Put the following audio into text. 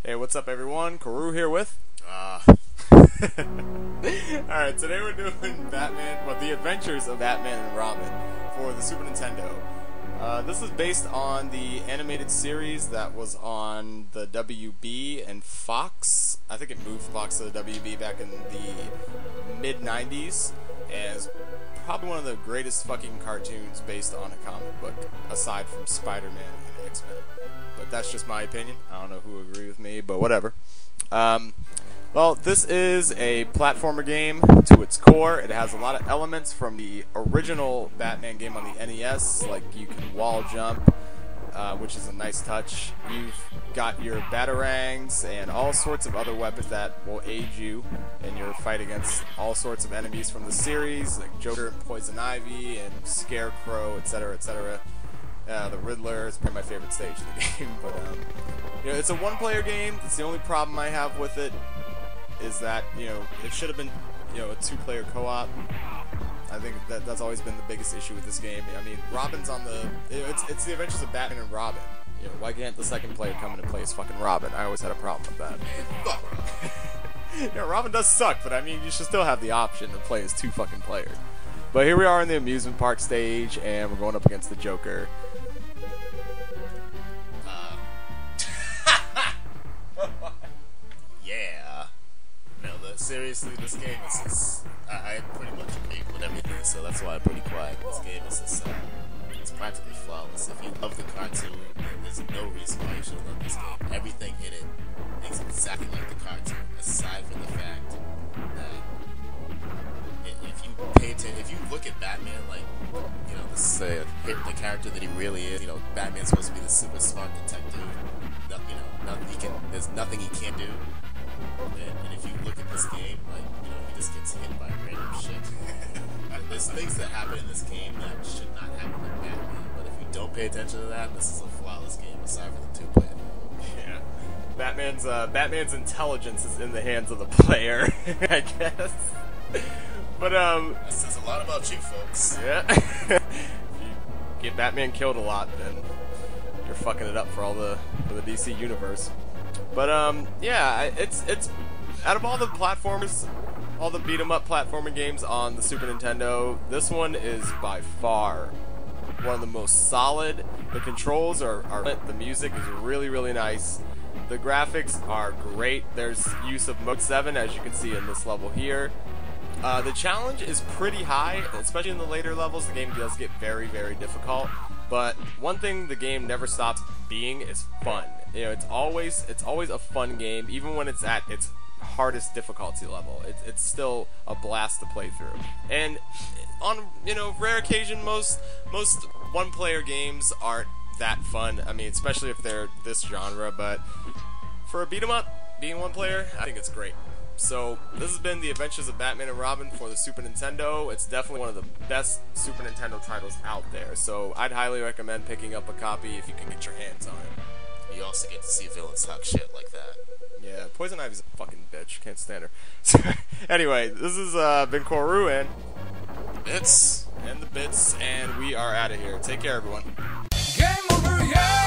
Hey, what's up everyone? Karu here with... Alright, today we're doing Batman, well, The Adventures of Batman and Robin for the Super Nintendo. This is based on the animated series that was on the WB and Fox. I think it moved Fox to the WB back in the mid-90s, and it's probably one of the greatest fucking cartoons based on a comic book, aside from Spider-Man and X-Men. But that's just my opinion. I don't know who agree with me, but whatever. Well, this is a platformer game to its core. It has a lot of elements from the original Batman game on the NES, like you can wall jump, which is a nice touch. You've got your batarangs and all sorts of other weapons that will aid you in your fight against all sorts of enemies from the series, like Joker and Poison Ivy and Scarecrow, etc., etc. The Riddler is probably my favorite stage of the game, but you know, it's a one-player game. It's the only problem I have with it is that, you know, it should have been, you know, a two-player co-op. I think that's always been the biggest issue with this game. I mean, Robin's on the, you know, it's the Adventures of Batman and Robin. You know, why can't the second player come in and play as fucking Robin? I always had a problem with that. Fuck Robin. Yeah, Robin does suck, but I mean, you should still have the option to play as two fucking players. But here we are in the amusement park stage, and we're going up against the Joker. Yeah. No, seriously, this game is just, I pretty much agree with everything, so that's why I'm pretty quiet. This game is just, it's practically flawless. If you love the cartoon, there's no reason why you should love this game. Everything in it is exactly like the cartoon, aside from the fact that if you pay attention, if you look at Batman, like, you know, the character that he really is, you know, Batman's supposed to be the super smart detective. You know, there's nothing he can't do. And if you look at this game, like, you know, he just gets hit by random shit. There's things that happen in this game that should not happen in Batman, but if you don't pay attention to that, this is a flawless game, aside from the two-player. Yeah. Batman's intelligence is in the hands of the player, I guess. But, That says a lot about you, folks. Yeah. If you get Batman killed a lot, then you're fucking it up for the DC universe. But yeah, it's out of all the platformers, all the beat 'em up platforming games on the Super Nintendo, this one is by far one of the most solid. The controls are the music is really, really nice. The graphics are great. There's use of Mode 7, as you can see in this level here. The challenge is pretty high, especially in the later levels. The game does get very, very difficult. But one thing the game never stops being is fun. You know, it's always a fun game, even when it's at its hardest difficulty level. It's still a blast to play through. And on, you know, rare occasion, most one-player games aren't that fun. I mean, especially if they're this genre. But for a beat 'em up, being one player, I think it's great. So, this has been The Adventures of Batman and Robin for the Super Nintendo. It's definitely one of the best Super Nintendo titles out there. So, I'd highly recommend picking up a copy if you can get your hands on it. You also get to see villains talk shit like that. Yeah, Poison Ivy's a fucking bitch. Can't stand her. So, anyway, this has been Koru and Bits. the Bits, and we are out of here. Take care, everyone. Game over, yeah!